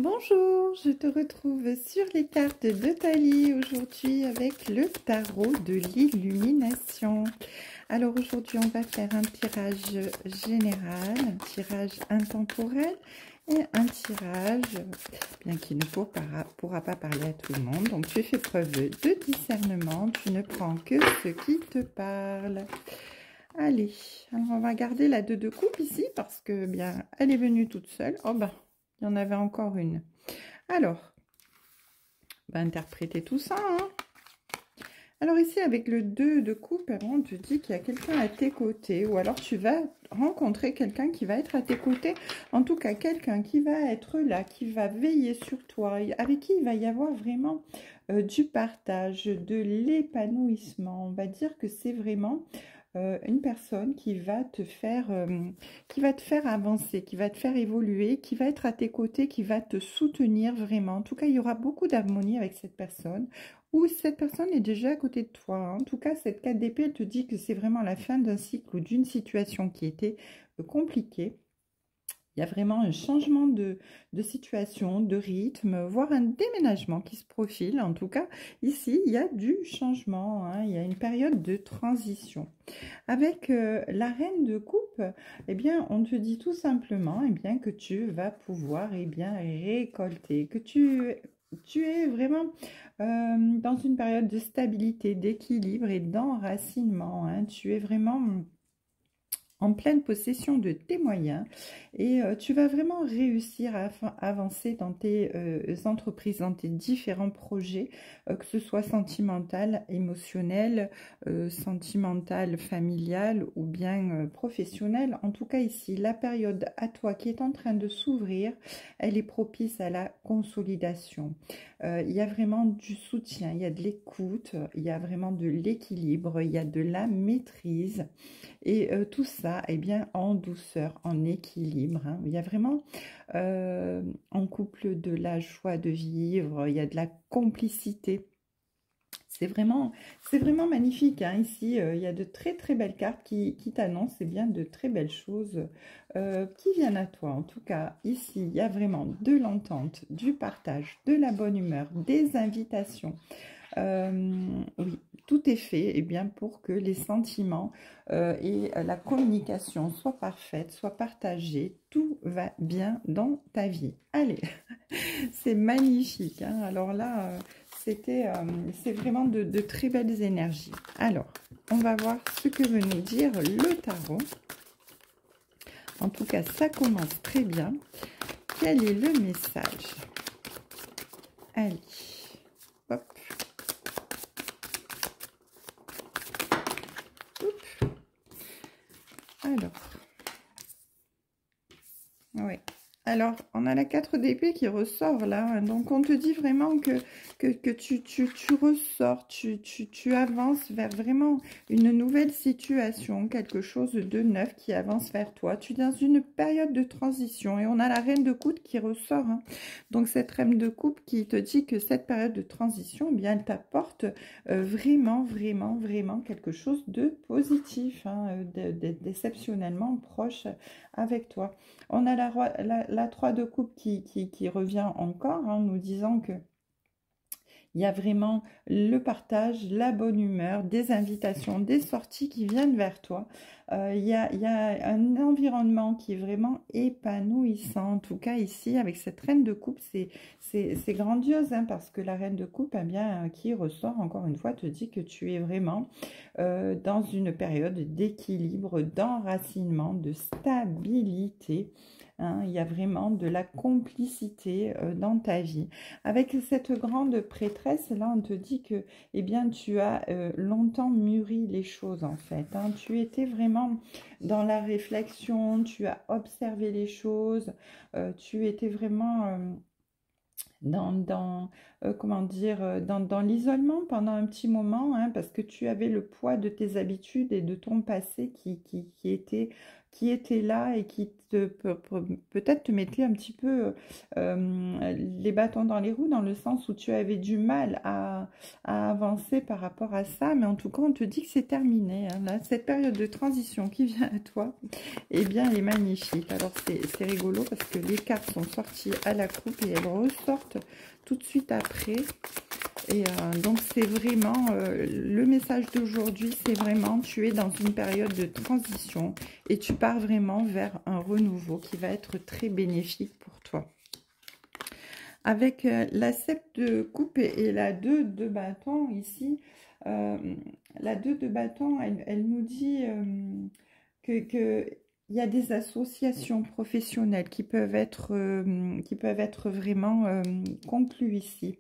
Bonjour, je te retrouve sur les cartes de Thalie aujourd'hui avec le tarot de l'illumination. Alors aujourd'hui on va faire un tirage général, un tirage intemporel et un tirage bien qui ne pourra pas parler à tout le monde. Donc tu fais preuve de discernement, tu ne prends que ce qui te parle. Allez, alors on va garder la 2 de coupe ici parce que bien elle est venue toute seule. Oh ben, il y en avait encore une. Alors, on va interpréter tout ça. Alors ici, avec le 2 de coupe, on te dit qu'il y a quelqu'un à tes côtés. Ou alors tu vas rencontrer quelqu'un qui va être à tes côtés. En tout cas, quelqu'un qui va être là, qui va veiller sur toi. Avec qui il va y avoir vraiment du partage, de l'épanouissement. On va dire que c'est vraiment une personne qui va te faire avancer, qui va te faire évoluer, qui va être à tes côtés, qui va te soutenir vraiment. En tout cas, il y aura beaucoup d'harmonie avec cette personne, ou cette personne est déjà à côté de toi. En tout cas, cette 4 d'épée, elle te dit que c'est vraiment la fin d'un cycle ou d'une situation qui était compliquée. Il y a vraiment un changement de situation, de rythme, voire un déménagement qui se profile. En tout cas, ici, il y a du changement, hein, il y a une période de transition. Avec la reine de coupe, eh bien, on te dit tout simplement que tu vas pouvoir récolter, que tu es vraiment dans une période de stabilité, d'équilibre et d'enracinement. Hein. Tu es vraiment en pleine possession de tes moyens et tu vas vraiment réussir à avancer dans tes entreprises, dans tes différents projets, que ce soit sentimental, émotionnel, sentimental, familial ou bien professionnel. En tout cas ici, la période à toi qui est en train de s'ouvrir, elle est propice à la consolidation. Il y a vraiment du soutien, il y a de l'écoute, il y a vraiment de l'équilibre, il y a de la maîtrise. Et tout ça, eh bien, en douceur, en équilibre. Hein. Il y a vraiment en couple de la joie de vivre, il y a de la complicité. C'est vraiment magnifique. Hein. Ici, il y a de très très belles cartes qui t'annoncent eh bien de très belles choses qui viennent à toi. En tout cas, ici, il y a vraiment de l'entente, du partage, de la bonne humeur, des invitations. Oui, tout est fait eh bien, pour que les sentiments et la communication soient parfaites, soient partagées. Tout va bien dans ta vie. Allez, c'est magnifique. Hein. Alors là, c'est vraiment de très belles énergies. Alors, on va voir ce que veut nous dire le tarot. En tout cas, ça commence très bien. Quel est le message? Allez, hop. Alors, oui. Alors, on a la 4 d'épée qui ressort là. Hein. Donc, on te dit vraiment que tu ressors, tu avances vers vraiment une nouvelle situation, quelque chose de neuf qui avance vers toi. Tu es dans une période de transition et on a la reine de coupe qui ressort. Hein. Donc, cette reine de coupe qui te dit que cette période de transition, eh bien, elle t'apporte vraiment quelque chose de positif, hein, d'exceptionnellement proche avec toi. On a la 3 de coupe qui revient encore, hein, nous disant que il y a vraiment le partage, la bonne humeur, des invitations, des sorties qui viennent vers toi. Il y a un environnement qui est vraiment épanouissant. En tout cas, ici, avec cette reine de coupe, c'est grandiose, hein, parce que la reine de coupe, eh bien, qui ressort, encore une fois, te dit que tu es vraiment dans une période d'équilibre, d'enracinement, de stabilité. Hein, il y a vraiment de la complicité dans ta vie. Avec cette grande prêtresse, là, on te dit que eh bien, tu as longtemps mûri les choses, en fait. Hein. Tu étais vraiment dans la réflexion, tu as observé les choses, tu étais vraiment comment dire, dans l'isolement pendant un petit moment, hein, parce que tu avais le poids de tes habitudes et de ton passé qui était qui étaient là et qui peut-être te mettaient un petit peu les bâtons dans les roues, dans le sens où tu avais du mal à avancer par rapport à ça, mais en tout cas on te dit que c'est terminé, hein. Là, cette période de transition qui vient à toi, eh bien elle est magnifique. Alors c'est rigolo parce que les cartes sont sorties à la coupe et elles ressortent tout de suite après. Et donc c'est vraiment le message d'aujourd'hui, c'est vraiment tu es dans une période de transition et tu pars vraiment vers un renouveau qui va être très bénéfique pour toi. Avec la 7 de coupe et la 2 de bâton ici, la 2 de bâton, elle nous dit que il y a des associations professionnelles qui peuvent être vraiment conclues ici.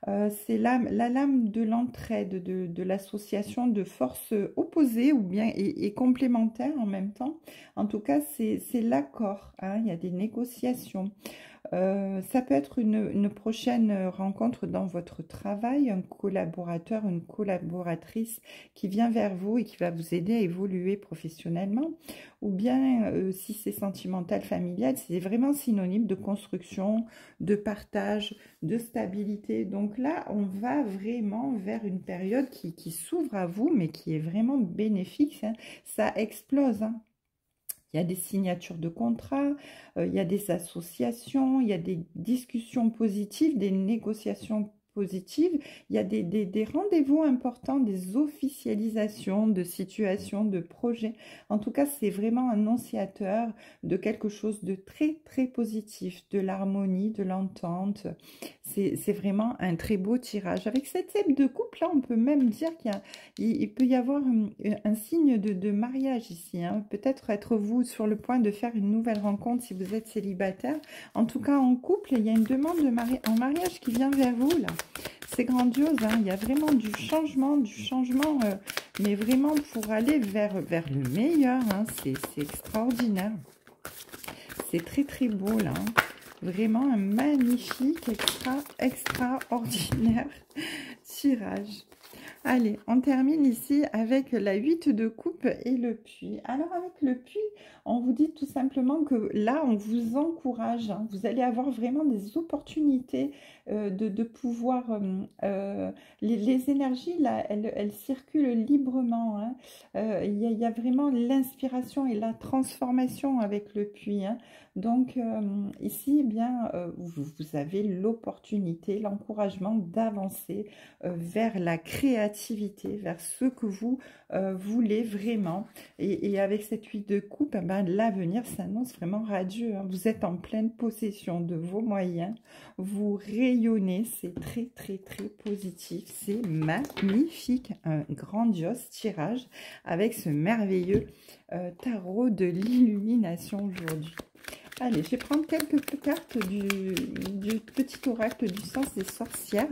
C'est la lame de l'entraide, de l'association de forces opposées ou bien et complémentaires en même temps. En tout cas, c'est l'accord, hein, il y a des négociations. Ça peut être une prochaine rencontre dans votre travail, un collaborateur, une collaboratrice qui vient vers vous et qui va vous aider à évoluer professionnellement. Ou bien, si c'est sentimental, familial, c'est vraiment synonyme de construction, de partage, de stabilité. Donc là, on va vraiment vers une période qui s'ouvre à vous, mais qui est vraiment bénéfique, hein. Ça explose, hein. Il y a des signatures de contrats, il y a des associations, il y a des discussions positives, des négociations positives, il y a des rendez-vous importants, des officialisations de situations, de projets. En tout cas, c'est vraiment annonciateur de quelque chose de très, très positif, de l'harmonie, de l'entente. C'est vraiment un très beau tirage. Avec cette 7 de coupe, là, on peut même dire qu'il peut y avoir un signe de mariage ici, hein. Peut-être êtes-vous sur le point de faire une nouvelle rencontre si vous êtes célibataire. En tout cas, en couple, il y a une demande en mariage qui vient vers vous, là. C'est grandiose, hein. Il y a vraiment du changement, mais vraiment pour aller vers le meilleur, hein. C'est extraordinaire. C'est très, très beau, là, hein. Vraiment un magnifique, extraordinaire tirage. Allez, on termine ici avec la 8 de coupe et le puits. Alors avec le puits, on vous dit tout simplement que là, on vous encourage, hein. Vous allez avoir vraiment des opportunités de pouvoir... les énergies, là, elles circulent librement, hein. Il y a vraiment l'inspiration et la transformation avec le puits, hein. Donc ici, eh bien, vous avez l'opportunité, l'encouragement d'avancer vers la créativité, vers ce que vous voulez vraiment. Et avec cette 8 de coupe, eh ben, l'avenir s'annonce vraiment radieux, hein. Vous êtes en pleine possession de vos moyens, vous rayonnez, c'est très, très, très positif, c'est magnifique, un grandiose tirage avec ce merveilleux tarot de l'illumination aujourd'hui. Allez, je vais prendre quelques cartes du petit oracle du sens des sorcières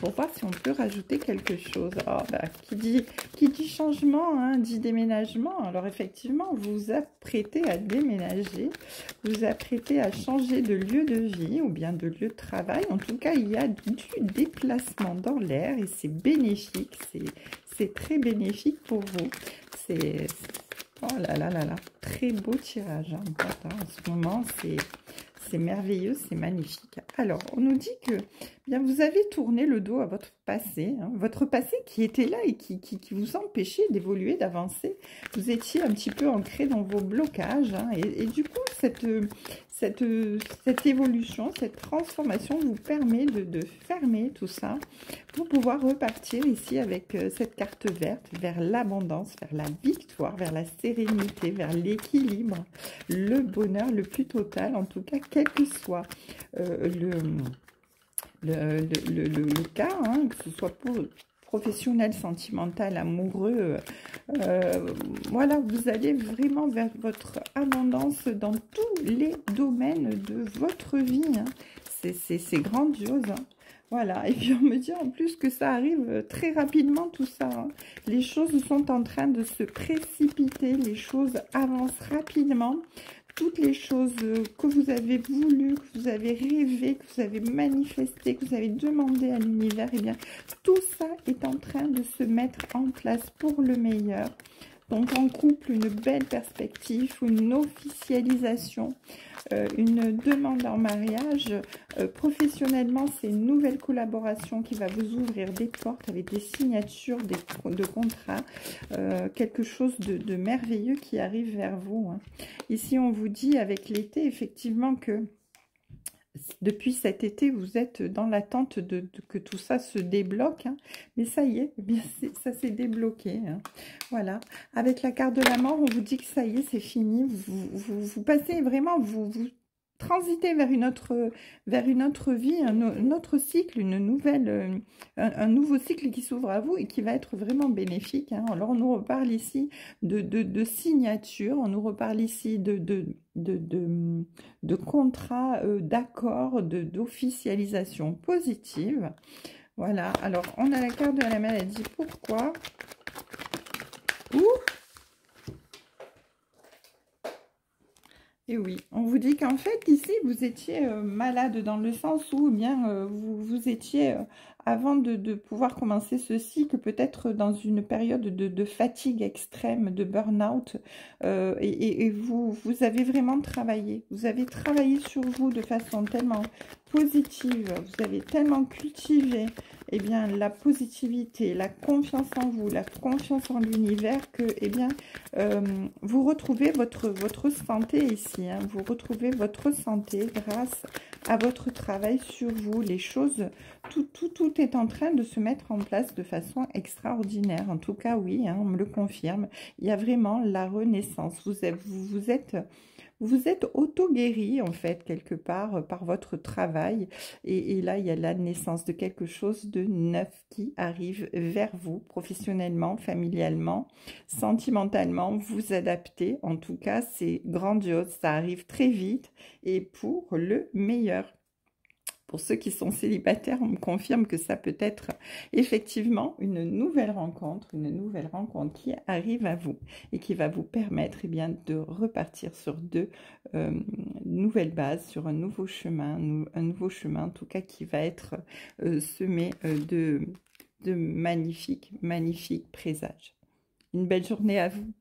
pour voir si on peut rajouter quelque chose. Oh, bah, qui dit changement, hein, dit déménagement. Alors effectivement, vous vous apprêtez à déménager, vous vous apprêtez à changer de lieu de vie ou bien de lieu de travail. En tout cas, il y a du déplacement dans l'air et c'est bénéfique, c'est très bénéfique pour vous. C'est... Oh là là là là, très beau tirage, hein. Voilà, en ce moment, c'est merveilleux, c'est magnifique. Alors, on nous dit que bien vous avez tourné le dos à votre passé, hein, votre passé qui était là et qui vous empêchait d'évoluer, d'avancer. Vous étiez un petit peu ancré dans vos blocages, hein, et du coup, cette évolution, cette transformation vous permet de fermer tout ça pour pouvoir repartir ici avec cette carte verte vers l'abondance, vers la victoire, vers la sérénité, vers l'équilibre, le bonheur le plus total, en tout cas, quel que soit le cas, hein, que ce soit pour professionnel, sentimental, amoureux, voilà, vous allez vraiment vers votre abondance dans tous les domaines de votre vie, hein. C'est grandiose, hein. Voilà, et puis on me dit en plus que ça arrive très rapidement tout ça, hein. Les choses sont en train de se précipiter, les choses avancent rapidement. Toutes les choses que vous avez voulu, que vous avez rêvé, que vous avez manifesté, que vous avez demandé à l'univers, eh bien, tout ça est en train de se mettre en place pour le meilleur. Donc en couple, une belle perspective, une officialisation, une demande en mariage. Professionnellement, c'est une nouvelle collaboration qui va vous ouvrir des portes avec des signatures de contrats, quelque chose de merveilleux qui arrive vers vous, hein. Ici, on vous dit avec l'été, effectivement, que depuis cet été, vous êtes dans l'attente que tout ça se débloque, hein. Mais ça y est, eh bien ça s'est débloqué, hein. Voilà. Avec la carte de la mort, on vous dit que ça y est, c'est fini. Vous passez vraiment, vous transitez vers une autre vie, un autre cycle, une nouvelle, un nouveau cycle qui s'ouvre à vous et qui va être vraiment bénéfique, hein. Alors, on nous reparle ici de signature, on nous reparle ici de contrats, d'accords, d'officialisation positive. Voilà. Alors, on a la carte de la maladie. Pourquoi? Et oui, on vous dit qu'en fait, ici, vous étiez malade dans le sens où, eh bien, vous étiez, avant de pouvoir commencer ceci, que peut-être dans une période de fatigue extrême, de burn-out, et vous avez vraiment travaillé. Vous avez travaillé sur vous de façon tellement positive, vous avez tellement cultivé, eh bien, la positivité, la confiance en vous, la confiance en l'univers, que, eh bien, vous retrouvez votre santé ici, hein. Vous retrouvez votre santé grâce à votre travail sur vous. Les choses, tout est en train de se mettre en place de façon extraordinaire. En tout cas, oui, hein, on me le confirme. Il y a vraiment la renaissance. Vous êtes auto-guéri, en fait, quelque part, par votre travail. Et là, il y a la naissance de quelque chose de neuf qui arrive vers vous, professionnellement, familialement, sentimentalement. Vous adaptez. En tout cas, c'est grandiose. Ça arrive très vite et pour le meilleur. Pour ceux qui sont célibataires, on me confirme que ça peut être effectivement une nouvelle rencontre qui arrive à vous et qui va vous permettre, eh bien, de repartir sur de nouvelles bases, sur un nouveau chemin en tout cas qui va être semé de magnifiques présages. Une belle journée à vous.